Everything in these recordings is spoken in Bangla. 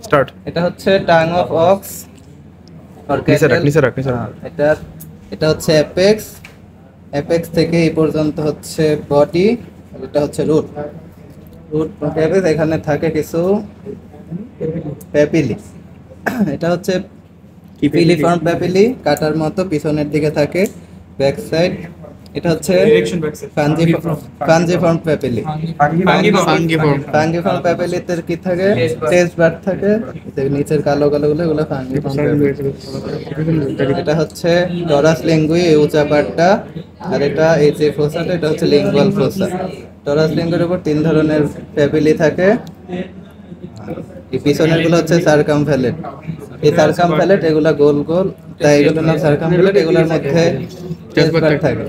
স্টার্ট। এটা হচ্ছে টাং অফ অক্স আর নিচে রাখ। এটা হচ্ছে অ্যাপেক্স। অ্যাপেক্স থেকে এই পর্যন্ত হচ্ছে বডি, আর এটা হচ্ছে রুট। এখানে থাকে কিছু প্যাপিলি। এটা হচ্ছে পিলিফর্ম প্যাপিলি, কাটার মতো পিছনের দিকে থাকে, ব্যাক সাইড। এটা হচ্ছে ফাঞ্জিফর্ম প্যাপিলি। ফাঙ্গিফর্ম প্যাপিলিতে কি থাকে? টেস্ট বার থাকে, নিচের কালো কালো গুলো, এগুলো ফাঙ্গিফর্ম প্যাপিলি। এটা হচ্ছে টরাস লিঙ্গুই, এই উঁচা পার্টটা, আর এটা এই যে ফোসাটা, এটা হচ্ছে লিঙ্গুয়াল ফোসা। টরাস লিঙ্গুর উপর 3 ধরনের প্যাপিলি থাকে। এই পিছনের গুলো হচ্ছে সার্কামফ্যালেট। এই সার্কামফ্যালেট এগুলা গোল গোল, তাই এগুলোর নাম সার্কামফ্যালেট। এগুলোর মধ্যে টেস্ট বার থাকে।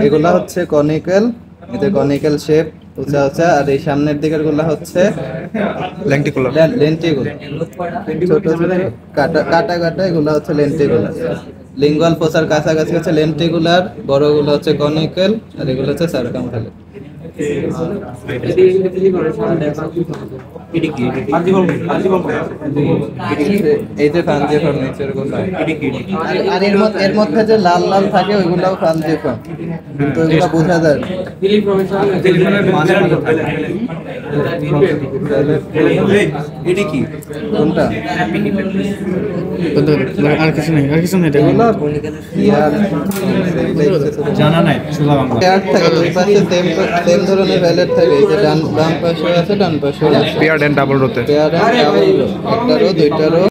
এগুলা হচ্ছে কনিক্যাল, এতে কনিক্যাল শেপ, উঁচা উঁচা। আর এই সামনের দিকের গুলা হচ্ছে লেন্টিকুলার। ছোট ছোট কাটা কাটা কাটা, এগুলা হচ্ছে লেন্টিকুলার। লিঙ্গুয়াল ফোসার কাছাকাছি হচ্ছে লেন্টিকুলার, বড়গুলো হচ্ছে কনিক্যাল, আর এগুলো হচ্ছে সার্কামফ্যালেট। এই যে ফাঞ্জিফর্ম নিচের গুলো, আর এর মধ্যে যে লাল লাল থাকে ওইগুলাও ফাঞ্জিফর্ম, কিন্তু ওইগুলো বোঝা যায় না। এটা কি কোনটা? আর কিছু নেই এগুলো জানা নাই, সোজা বাংলা। পেয়ার থাকে, দুই পাশে সেম ধরনের ভ্যালেট থাকে। এই যে বাম পাশে আছে, ডান পাশে আছে। পেয়ার এন্ড ডাবল রোতে। পেয়ার ডাবল রো, একটা রো, দুইটা রো।